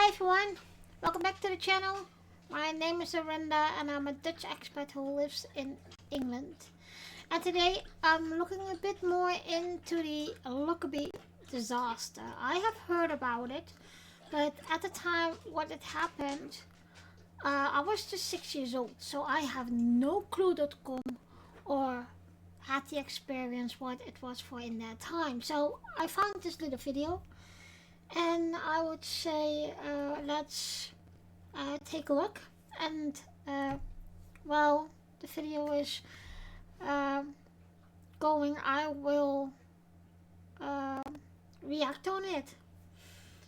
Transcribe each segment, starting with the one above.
Hi everyone, welcome back to the channel. My name is Arenda and I'm a Dutch expat who lives in England. And today I'm looking a bit more into the Lockerbie disaster. I have heard about it, but at the time what had happened, I was just 6 years old, so I have no clue.com or had the experience what it was for in that time. So I found this little video and I would say let's take a look. And while the video is um going, I will uh, react on it.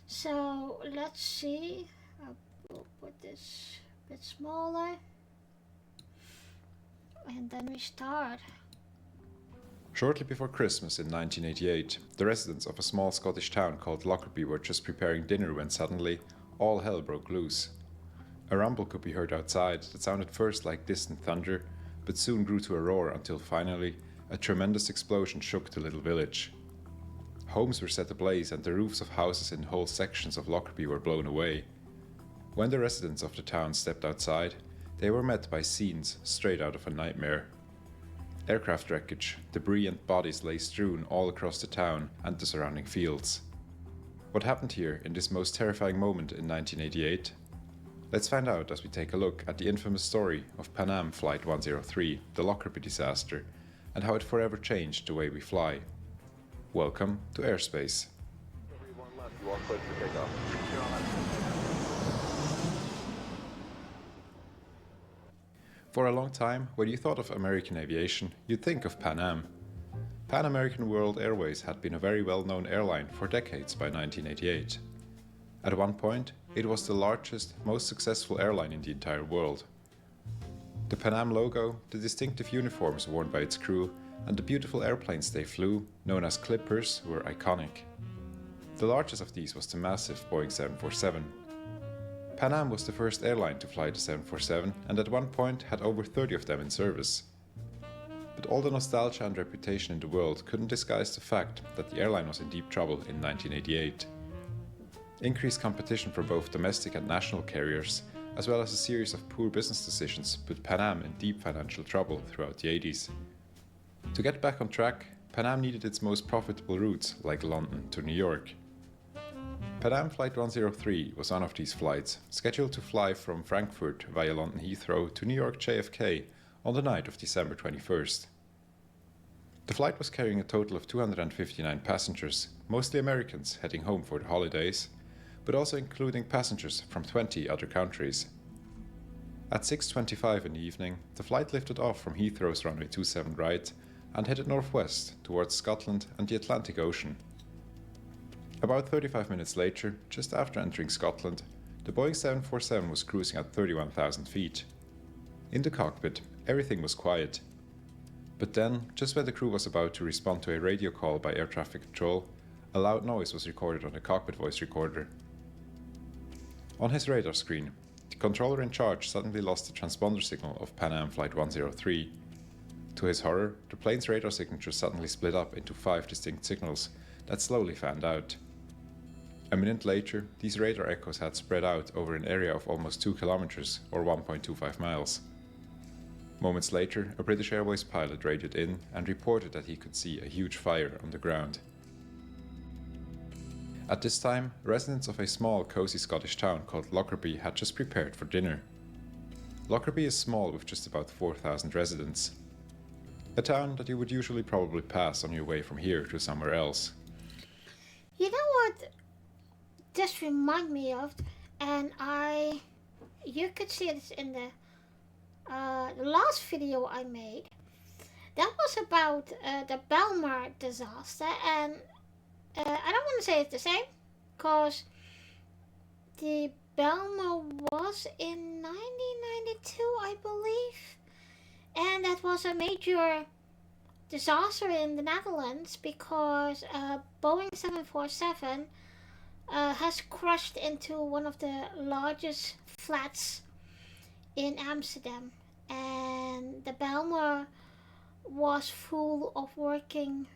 So let's see. I will put this a bit smaller and then we start. Shortly before Christmas in 1988, the residents of a small Scottish town called Lockerbie were just preparing dinner when suddenly, all hell broke loose. A rumble could be heard outside that sounded first like distant thunder, but soon grew to a roar until finally, a tremendous explosion shook the little village. Homes were set ablaze and the roofs of houses in whole sections of Lockerbie were blown away. When the residents of the town stepped outside, they were met by scenes straight out of a nightmare. Aircraft wreckage, debris and bodies lay strewn all across the town and the surrounding fields. What happened here in this most terrifying moment in 1988? Let's find out as we take a look at the infamous story of Pan Am Flight 103, the Lockerbie disaster, and how it forever changed the way we fly. Welcome to airspace. For a long time, when you thought of American aviation, you'd think of Pan Am. Pan American World Airways had been a very well-known airline for decades by 1988. At one point, it was the largest, most successful airline in the entire world. The Pan Am logo, the distinctive uniforms worn by its crew, and the beautiful airplanes they flew, known as Clippers, were iconic. The largest of these was the massive Boeing 747. Pan Am was the first airline to fly the 747 and at one point had over 30 of them in service. But all the nostalgia and reputation in the world couldn't disguise the fact that the airline was in deep trouble in 1988. Increased competition from both domestic and national carriers, as well as a series of poor business decisions, put Pan Am in deep financial trouble throughout the 80s. To get back on track, Pan Am needed its most profitable routes, like London to New York. Pan Am Flight 103 was one of these flights, scheduled to fly from Frankfurt via London Heathrow to New York JFK on the night of December 21st. The flight was carrying a total of 259 passengers, mostly Americans heading home for the holidays, but also including passengers from 20 other countries. At 6:25 in the evening, the flight lifted off from Heathrow's runway 27 right and headed northwest towards Scotland and the Atlantic Ocean. About 35 minutes later, just after entering Scotland, the Boeing 747 was cruising at 31,000 feet. In the cockpit, everything was quiet. But then, just when the crew was about to respond to a radio call by air traffic control, a loud noise was recorded on the cockpit voice recorder. On his radar screen, the controller in charge suddenly lost the transponder signal of Pan Am Flight 103. To his horror, the plane's radar signature suddenly split up into 5 distinct signals that slowly fanned out. A minute later, these radar echoes had spread out over an area of almost 2 kilometers or 1.25 miles. Moments later, a British Airways pilot radioed in and reported that he could see a huge fire on the ground. At this time, residents of a small, cozy Scottish town called Lockerbie had just prepared for dinner. Lockerbie is small with just about 4,000 residents. A town that you would usually probably pass on your way from here to somewhere else. You know what this remind me of, and you could see it in the last video I made. That was about the Belmar disaster, and I don't want to say it's the same, because the Belmar was in 1992, I believe, and that was a major disaster in the Netherlands because Boeing 747 has crashed into one of the largest flats in Amsterdam, and the Belmar was full of working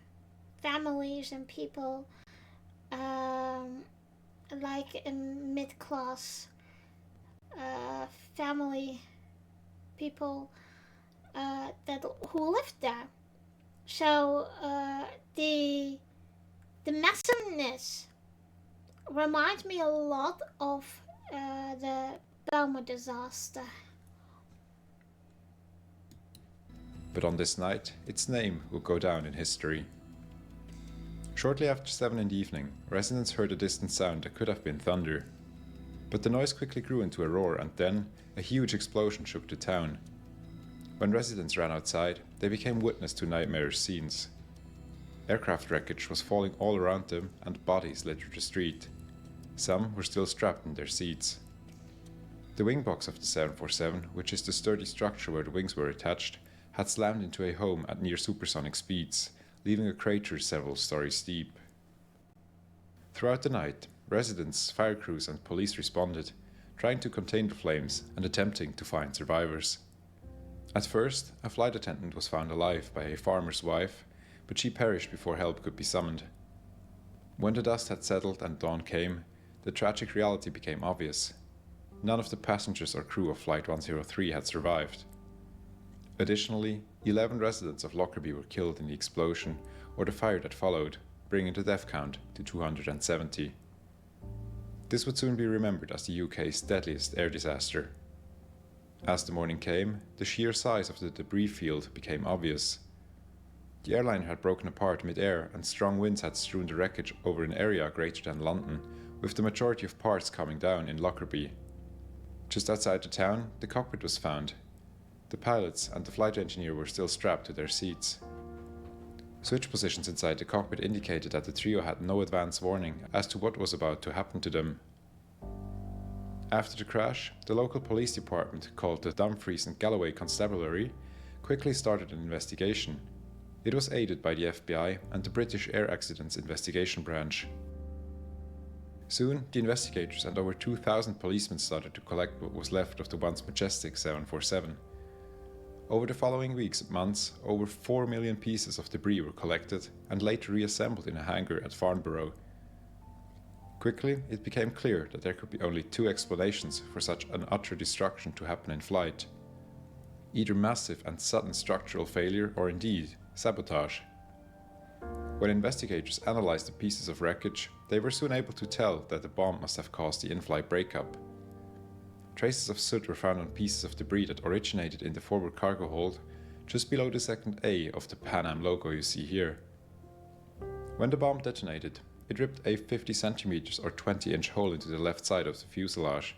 families and people like in mid-class family people that who lived there. So the massiveness reminds me a lot of the Belma disaster. But on this night, its name would go down in history. Shortly after 7 in the evening, residents heard a distant sound that could have been thunder. But the noise quickly grew into a roar, and then a huge explosion shook the town. When residents ran outside, they became witness to nightmarish scenes. Aircraft wreckage was falling all around them, and bodies littered the street. Some were still strapped in their seats. The wing box of the 747, which is the sturdy structure where the wings were attached, had slammed into a home at near supersonic speeds, leaving a crater several stories deep. Throughout the night, residents, fire crews, and police responded, trying to contain the flames and attempting to find survivors. At first, a flight attendant was found alive by a farmer's wife, but she perished before help could be summoned. When the dust had settled and dawn came, the tragic reality became obvious. None of the passengers or crew of Flight 103 had survived. Additionally, 11 residents of Lockerbie were killed in the explosion or the fire that followed, bringing the death count to 270. This would soon be remembered as the UK's deadliest air disaster. As the morning came, the sheer size of the debris field became obvious. The airliner had broken apart mid-air, and strong winds had strewn the wreckage over an area greater than London, with the majority of parts coming down in Lockerbie. Just outside the town, the cockpit was found. The pilots and the flight engineer were still strapped to their seats. Switch positions inside the cockpit indicated that the trio had no advance warning as to what was about to happen to them. After the crash, the local police department, called the Dumfries and Galloway Constabulary, quickly started an investigation. It was aided by the FBI and the British Air Accidents Investigation Branch. Soon, the investigators and over 2,000 policemen started to collect what was left of the once majestic 747. Over the following weeks and months, over 4 million pieces of debris were collected and later reassembled in a hangar at Farnborough. Quickly, it became clear that there could be only two explanations for such an utter destruction to happen in flight. Either massive and sudden structural failure or indeed sabotage. When investigators analyzed the pieces of wreckage, they were soon able to tell that the bomb must have caused the in-flight breakup. Traces of soot were found on pieces of debris that originated in the forward cargo hold, just below the second A of the Pan Am logo you see here. When the bomb detonated, it ripped a 50 centimeters or 20-inch hole into the left side of the fuselage.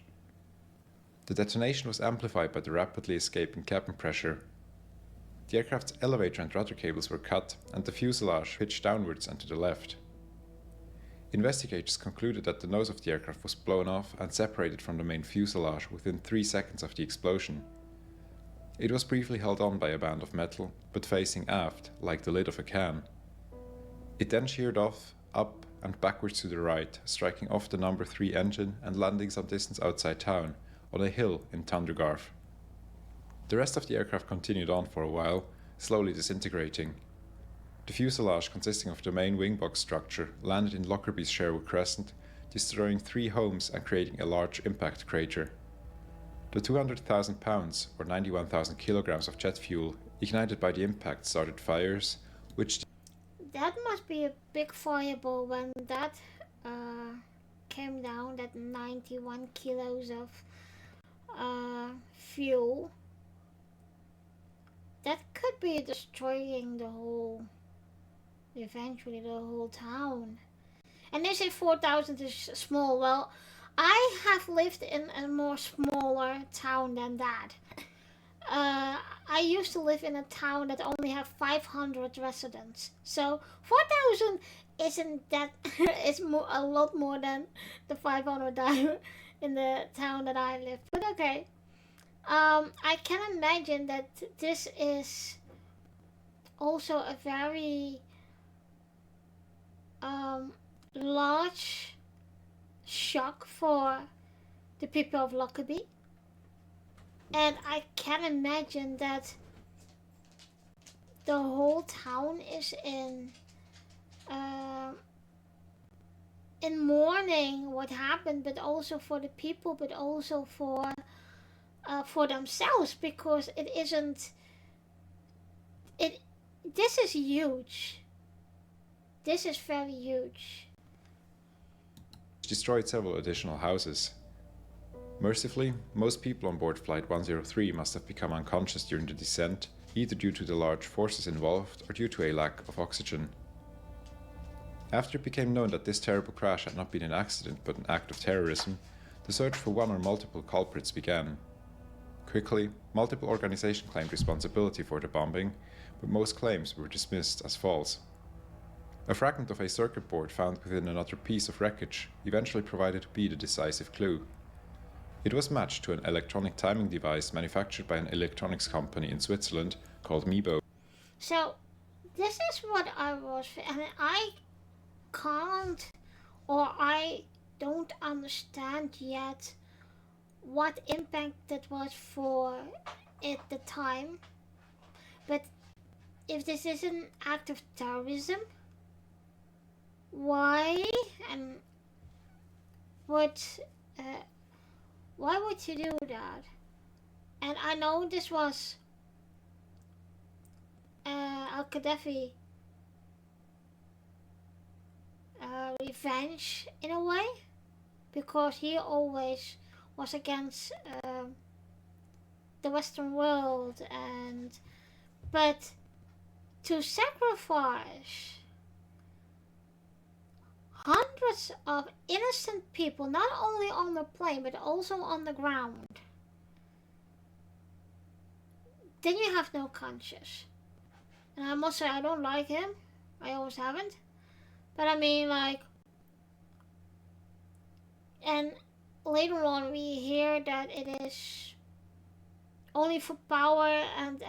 The detonation was amplified by the rapidly escaping cabin pressure. The aircraft's elevator and rudder cables were cut, and the fuselage pitched downwards and to the left. Investigators concluded that the nose of the aircraft was blown off and separated from the main fuselage within 3 seconds of the explosion. It was briefly held on by a band of metal, but facing aft, like the lid of a can. It then sheared off, up and backwards to the right, striking off the number 3 engine and landing some distance outside town, on a hill in Thundergarth. The rest of the aircraft continued on for a while, slowly disintegrating. The fuselage, consisting of the main wing box structure, landed in Lockerbie's Sherwood Crescent, destroying 3 homes and creating a large impact crater. The 200,000 pounds, or 91,000 kilograms of jet fuel, ignited by the impact started fires, which... That must be a big fireball when that came down, that 91 kilos of fuel. That could be destroying eventually the whole town. And they say 4,000 is small. Well, I have lived in a more smaller town than that. I used to live in a town that only had 500 residents. So 4,000 isn't that, it's a lot more than the 500 in the town that I live. But okay. I can imagine that this is also a very large shock for the people of Lockerbie. And I can imagine that the whole town is in in mourning what happened, but also for the people, but also for themselves, because it isn't it. This is huge. This is very huge. Destroyed several additional houses. Mercifully, most people on board Flight 103 must have become unconscious during the descent, either due to the large forces involved or due to a lack of oxygen. After it became known that this terrible crash had not been an accident but an act of terrorism, the search for one or multiple culprits began. Quickly, multiple organizations claimed responsibility for the bombing, but most claims were dismissed as false. A fragment of a circuit board found within another piece of wreckage eventually provided to be the decisive clue. It was matched to an electronic timing device manufactured by an electronics company in Switzerland called Mebo. So this is what I was, and I can't, or I don't understand yet what impact that was for at the time. But if this is an act of terrorism, why and what? Why would you do that? And I know this was Al Gaddafi revenge in a way, because he always was against the Western world, but to sacrifice hundreds of innocent people, not only on the plane but also on the ground, then you have no conscience. And I must say, I don't like him. I always haven't. But I mean, like, and later on we hear that it is only for power and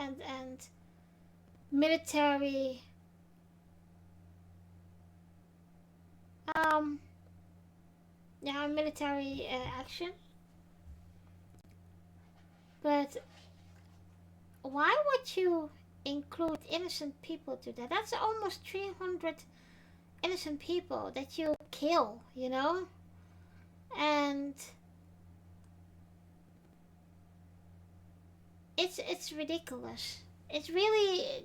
military military action. But why would you include innocent people to that? That's almost 300 innocent people that you kill, you know? And it's ridiculous. It's really,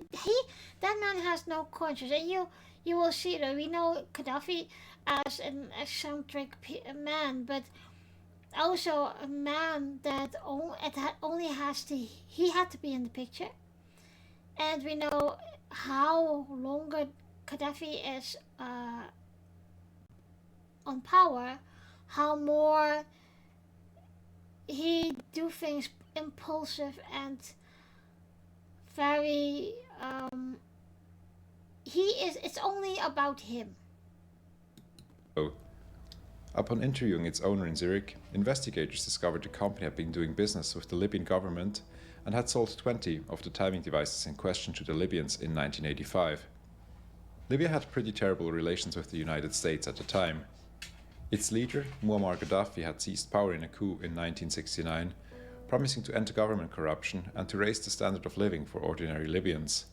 that man has no conscience. And you will see that we know Gaddafi as an eccentric man, but also a man that only has to, he had to be in the picture. And we know how longer Gaddafi is on power, how more he do things impulsive and very it's only about him. Upon interviewing its owner in Zurich, investigators discovered the company had been doing business with the Libyan government and had sold 20 of the timing devices in question to the Libyans in 1985. Libya had pretty terrible relations with the United States at the time. Its leader, Muammar Gaddafi, had seized power in a coup in 1969, promising to end government corruption and to raise the standard of living for ordinary Libyans.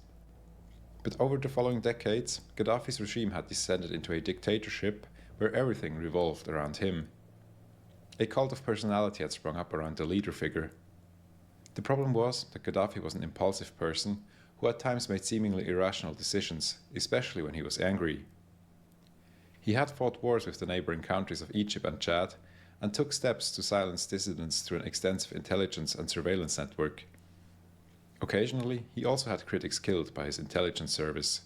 But over the following decades, Gaddafi's regime had descended into a dictatorship where everything revolved around him. A cult of personality had sprung up around the leader figure. The problem was that Gaddafi was an impulsive person who at times made seemingly irrational decisions, especially when he was angry. He had fought wars with the neighboring countries of Egypt and Chad, and took steps to silence dissidents through an extensive intelligence and surveillance network. Occasionally, he also had critics killed by his intelligence service.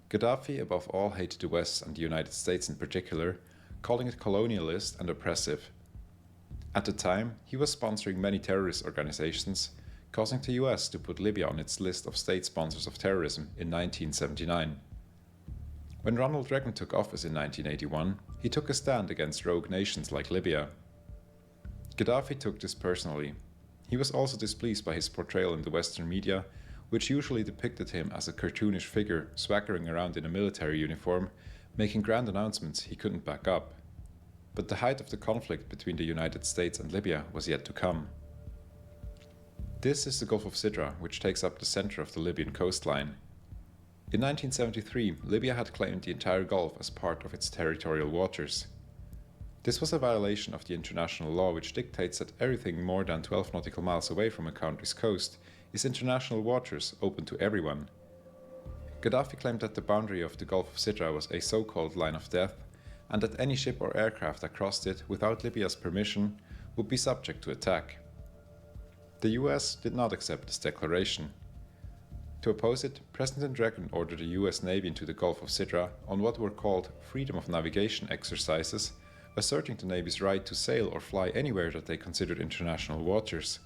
Gaddafi, above all, hated the West and the United States in particular, calling it colonialist and oppressive. At the time, he was sponsoring many terrorist organizations, causing the US to put Libya on its list of state sponsors of terrorism in 1979. When Ronald Reagan took office in 1981, he took a stand against rogue nations like Libya. Gaddafi took this personally. He was also displeased by his portrayal in the Western media, which usually depicted him as a cartoonish figure swaggering around in a military uniform, making grand announcements he couldn't back up. But the height of the conflict between the United States and Libya was yet to come. This is the Gulf of Sidra, which takes up the center of the Libyan coastline. In 1973, Libya had claimed the entire Gulf as part of its territorial waters. This was a violation of the international law, which dictates that everything more than 12 nautical miles away from a country's coast is international waters open to everyone. Gaddafi claimed that the boundary of the Gulf of Sidra was a so-called line of death, and that any ship or aircraft that crossed it without Libya's permission would be subject to attack. The US did not accept this declaration. To oppose it, President Reagan ordered the US Navy into the Gulf of Sidra on what were called freedom of navigation exercises, asserting the Navy's right to sail or fly anywhere that they considered international waters.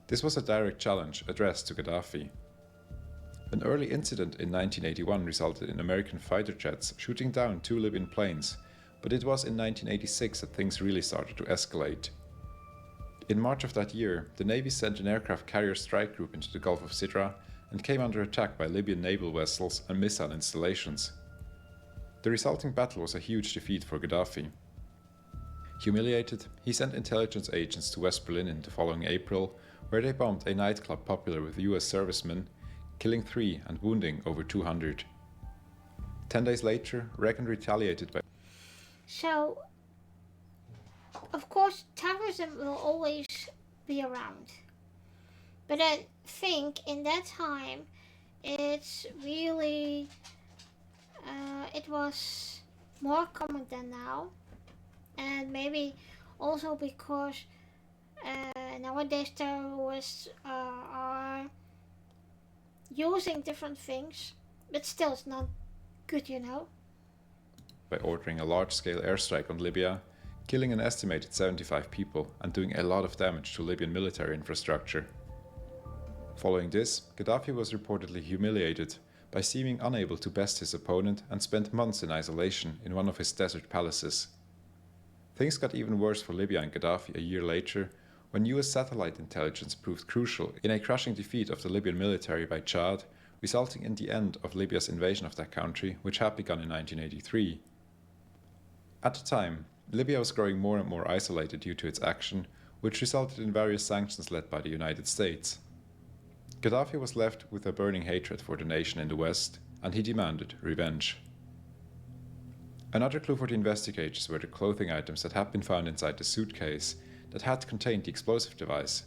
This was a direct challenge addressed to Gaddafi. An early incident in 1981 resulted in American fighter jets shooting down 2 Libyan planes, but it was in 1986 that things really started to escalate. In March of that year, the Navy sent an aircraft carrier strike group into the Gulf of Sidra and came under attack by Libyan naval vessels and missile installations. The resulting battle was a huge defeat for Gaddafi. Humiliated, he sent intelligence agents to West Berlin in the following April, where they bombed a nightclub popular with US servicemen, killing 3 and wounding over 200. 10 days later, Reagan retaliated by... So, of course, terrorism will always be around. But I think in that time, it's really, it was more common than now. And maybe also because nowadays terrorists are using different things, but still it's not good, you know. By ordering a large-scale airstrike on Libya, killing an estimated 75 people and doing a lot of damage to Libyan military infrastructure. Following this, Gaddafi was reportedly humiliated by seeming unable to best his opponent and spent months in isolation in one of his desert palaces. Things got even worse for Libya and Gaddafi a year later, when US satellite intelligence proved crucial in a crushing defeat of the Libyan military by Chad, resulting in the end of Libya's invasion of that country, which had begun in 1983. At the time, Libya was growing more and more isolated due to its action, which resulted in various sanctions led by the United States. Gaddafi was left with a burning hatred for the nation in the West, and he demanded revenge. Another clue for the investigators were the clothing items that had been found inside the suitcase that had contained the explosive device.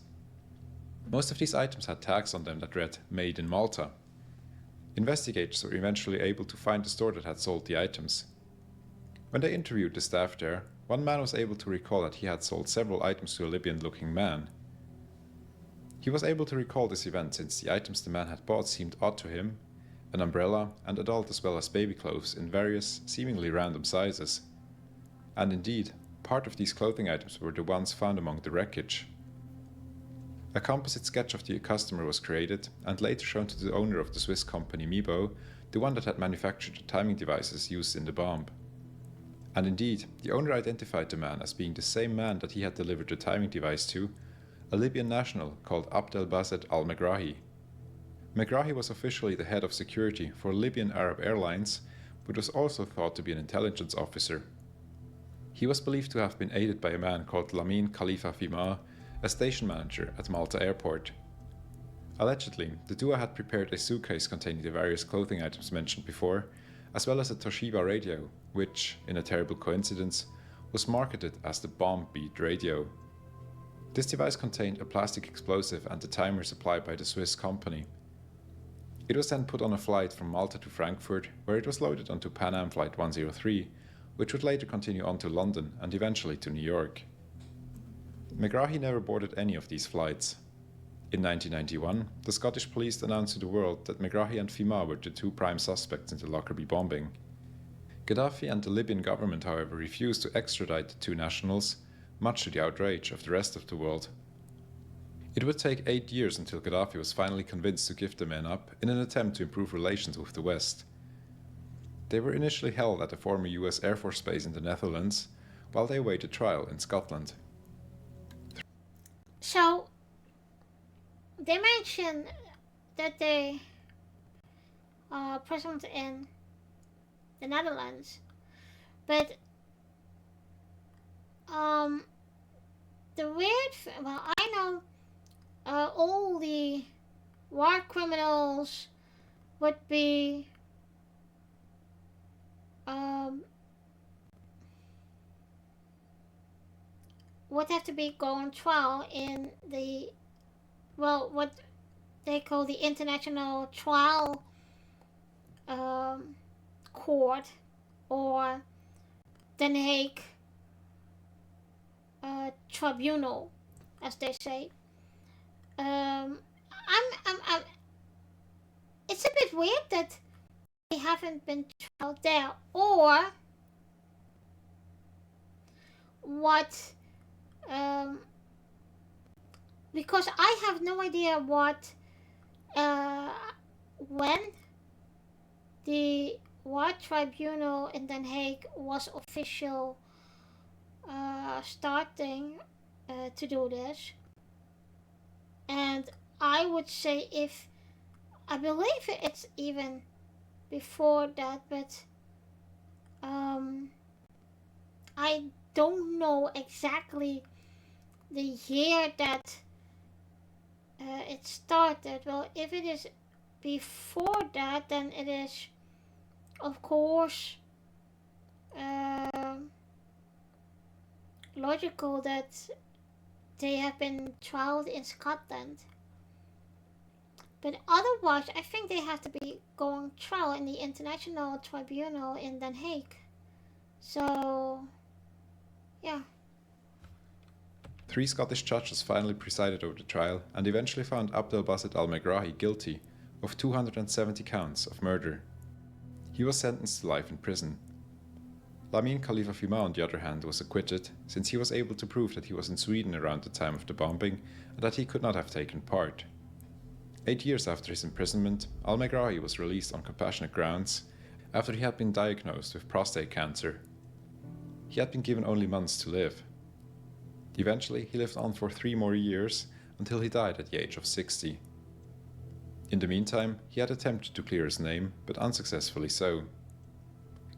Most of these items had tags on them that read "Made in Malta." Investigators were eventually able to find the store that had sold the items. When they interviewed the staff there, one man was able to recall that he had sold several items to a Libyan-looking man. He was able to recall this event since the items the man had bought seemed odd to him: an umbrella and adult as well as baby clothes in various, seemingly random sizes. And indeed, part of these clothing items were the ones found among the wreckage. A composite sketch of the customer was created and later shown to the owner of the Swiss company Mibo, the one that had manufactured the timing devices used in the bomb. And indeed, the owner identified the man as being the same man that he had delivered the timing device to, a Libyan national called Abdelbaset al-Megrahi. Megrahi was officially the head of security for Libyan Arab Airlines, but was also thought to be an intelligence officer. He was believed to have been aided by a man called Lamin Khalifa Fima, a station manager at Malta Airport. Allegedly, the duo had prepared a suitcase containing the various clothing items mentioned before, as well as a Toshiba radio, which, in a terrible coincidence, was marketed as the Bomb Beat radio. This device contained a plastic explosive and the timer supplied by the Swiss company. It was then put on a flight from Malta to Frankfurt, where it was loaded onto Pan Am Flight 103, which would later continue on to London and eventually to New York. Megrahi never boarded any of these flights. In 1991, the Scottish police announced to the world that Megrahi and Fima were the 2 prime suspects in the Lockerbie bombing. Gaddafi and the Libyan government, however, refused to extradite the 2 nationals, much to the outrage of the rest of the world. It would take 8 years until Gaddafi was finally convinced to give the men up in an attempt to improve relations with the West. They were initially held at a former US Air Force base in the Netherlands, while they awaited trial in Scotland. So, they mentioned that they are present in the Netherlands, but the well, I know all the war criminals would be um, would have to be go on trial in the, well, what they call the International Trial um, Court, or Den Hague Tribunal, as they say. I'm it's a bit weird that they haven't been trialed there, or what, um, because I have no idea what, uh, when the what tribunal in Den Hague was official starting to do this, and I would say, if I believe it's even before that, but um, I don't know exactly the year that it started. Well, if it is before that, then it is, of course, um logical that they have been trialed in Scotland. But otherwise, I think they have to be going trial in the International Tribunal in Den Hague. So, yeah. 3 Scottish judges finally presided over the trial and eventually found Abdelbaset al-Megrahi guilty of 270 counts of murder. He was sentenced to life in prison. Lamin Khalifa Fima, on the other hand, was acquitted, since he was able to prove that he was in Sweden around the time of the bombing and that he could not have taken part. 8 years after his imprisonment, al-Megrahi was released on compassionate grounds after he had been diagnosed with prostate cancer. He had been given only months to live. Eventually, he lived on for 3 more years until he died at the age of 60. In the meantime, he had attempted to clear his name, but unsuccessfully so.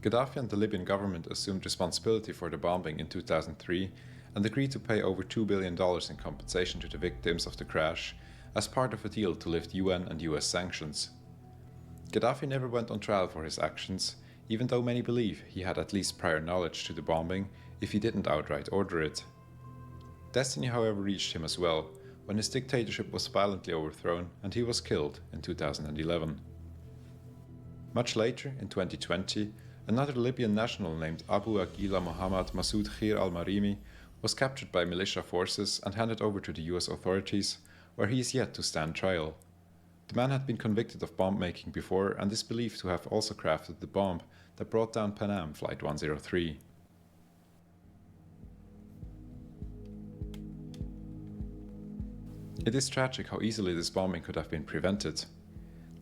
Gaddafi and the Libyan government assumed responsibility for the bombing in 2003 and agreed to pay over $2 billion in compensation to the victims of the crash as part of a deal to lift UN and US sanctions. Gaddafi never went on trial for his actions, even though many believe he had at least prior knowledge to the bombing if he didn't outright order it. Destiny, however, reached him as well, when his dictatorship was violently overthrown and he was killed in 2011. Much later, in 2020, another Libyan national named Abu Aghila Mohammad Masoud Khir al-Marimi was captured by militia forces and handed over to the US authorities, where he is yet to stand trial. The man had been convicted of bomb making before and is believed to have also crafted the bomb that brought down Pan Am Flight 103. It is tragic how easily this bombing could have been prevented.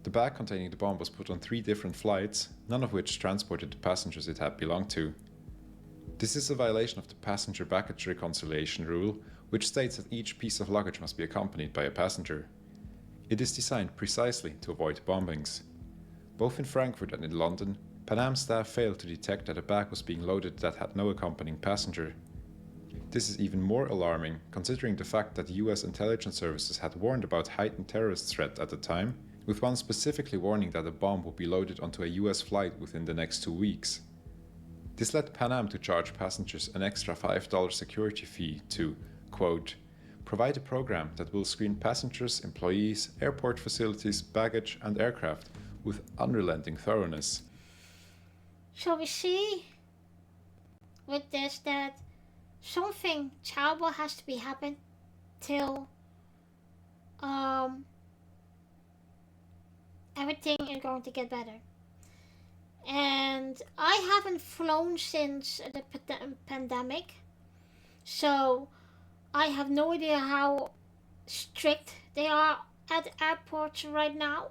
The bag containing the bomb was put on 3 different flights, none of which transported the passengers it had belonged to. This is a violation of the passenger baggage reconciliation rule, which states that each piece of luggage must be accompanied by a passenger. It is designed precisely to avoid bombings. Both in Frankfurt and in London, Pan Am staff failed to detect that a bag was being loaded that had no accompanying passenger. This is even more alarming, considering the fact that the US intelligence services had warned about heightened terrorist threat at the time, with one specifically warning that a bomb would be loaded onto a US flight within the next 2 weeks. This led Pan Am to charge passengers an extra $5 security fee to, quote, provide a program that will screen passengers, employees, airport facilities, baggage, and aircraft with unrelenting thoroughness. So we see with this that something terrible has to be happen till everything is going to get better. And I haven't flown since the pandemic, so I have no idea how strict they are at airports right now.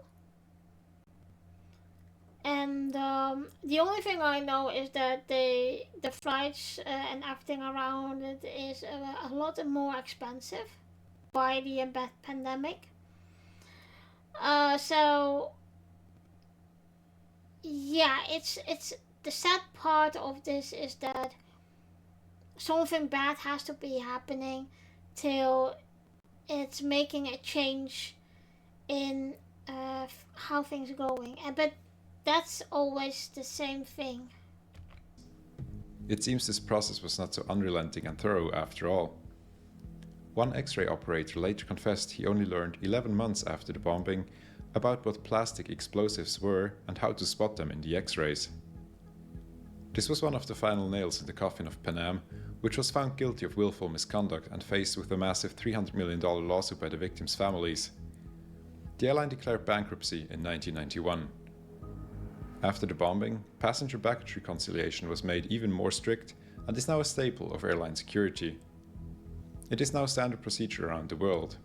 And the only thing I know is that the flights and everything around it is a lot more expensive by the pandemic. So yeah, it's the sad part of this is that something bad has to be happening till it's making a change in how things are going. But that's always the same thing. It seems this process was not so unrelenting and thorough after all. One X-ray operator later confessed he only learned 11 months after the bombing about what plastic explosives were and how to spot them in the X-rays. This was one of the final nails in the coffin of Pan Am, which was found guilty of willful misconduct and faced with a massive $300 million lawsuit by the victims' families. The airline declared bankruptcy in 1991. After the bombing, passenger baggage reconciliation was made even more strict and is now a staple of airline security. It is now standard procedure around the world.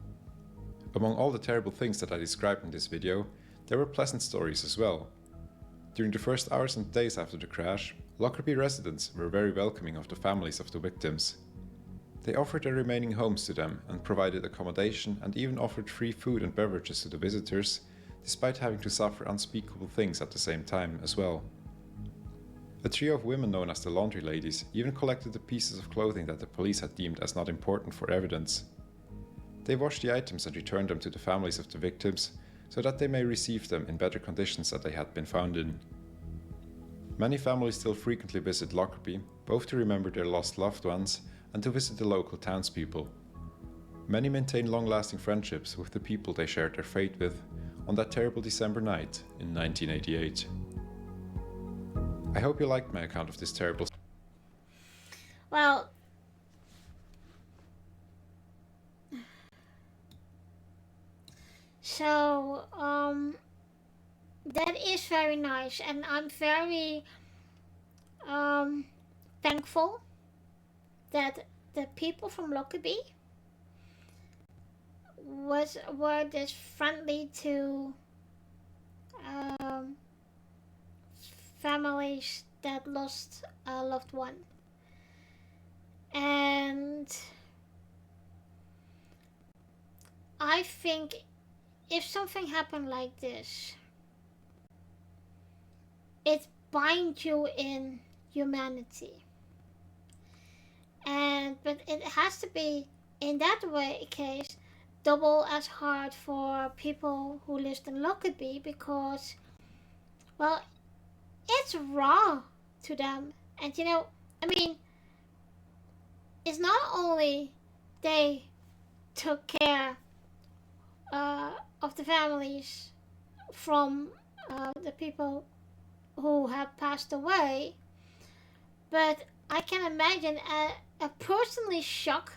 Among all the terrible things that I described in this video, there were pleasant stories as well. During the first hours and days after the crash, Lockerbie residents were very welcoming of the families of the victims. They offered their remaining homes to them and provided accommodation and even offered free food and beverages to the visitors, despite having to suffer unspeakable things at the same time as well. A trio of women known as the laundry ladies even collected the pieces of clothing that the police had deemed as not important for evidence. They washed the items and returned them to the families of the victims so that they may receive them in better conditions than they had been found in. Many families still frequently visit Lockerbie, both to remember their lost loved ones and to visit the local townspeople. Many maintain long-lasting friendships with the people they shared their fate with on that terrible December night in 1988. I hope you liked my account of this terrible. Well, so that is very nice, and I'm very thankful that the people from Lockerbie were this friendly to families that lost a loved one. And I think if something happened like this, it binds you in humanity. But it has to be in that way case double as hard for people who lived in Lockerbie, because, well, it's raw to them. And I mean, it's not only they took care of the families from the people who have passed away, but I can imagine a personally shock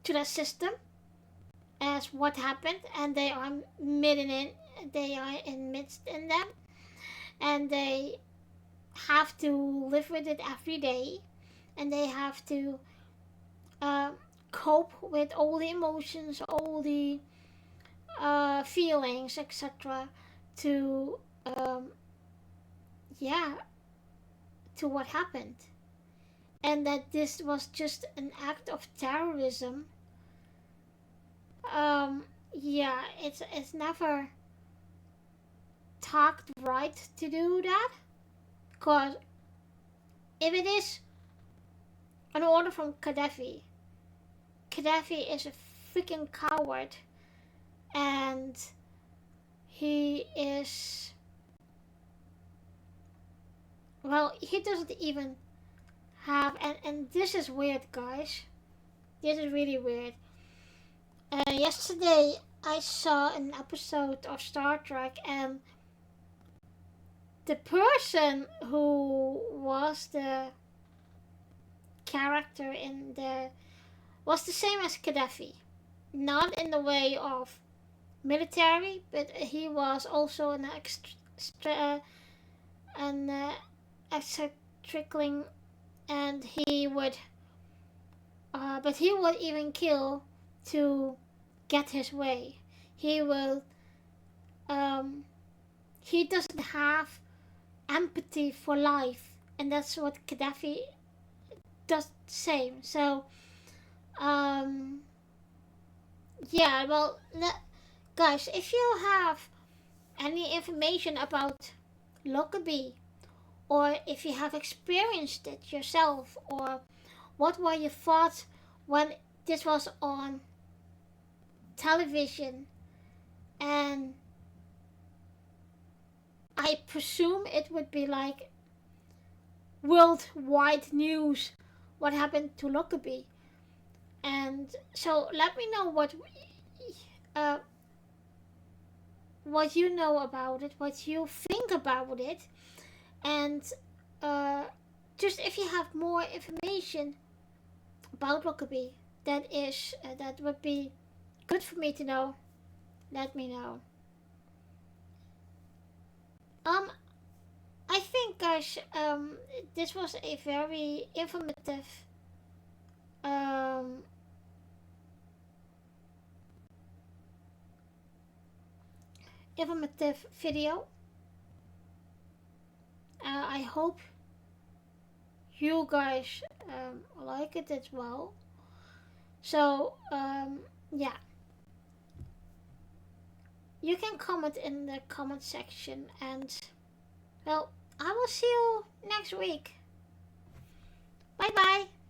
to the system as what happened, and they are amidst in them, and they have to live with it every day, and they have to cope with all the emotions, all the feelings, etc. to to what happened, and that this was just an act of terrorism. It's never talked right to do that, because if it is an order from Gaddafi is a freaking coward, and he is, well, he doesn't even have, and this is weird, guys. This is really weird. Yesterday I saw an episode of Star Trek, and the person who was the character in there was the same as Gaddafi. Not in the way of military, but he was also an eccentricling, and he would even kill to get his way. He will he doesn't have empathy for life, and that's what Gaddafi does the same. So guys, if you have any information about Lockerbie, or if you have experienced it yourself, or what were your thoughts when this was on television, and I presume it would be like worldwide news what happened to Lockerbie. And so let me know uh, what you know about it, what you think about it, and uh, just if you have more information about Lockerbie that would be good for me to know, let me know. Um, I think, guys, this was a very um, informative video. I hope you guys like it as well. So, yeah, you can comment in the comment section, and well, I will see you next week. Bye bye.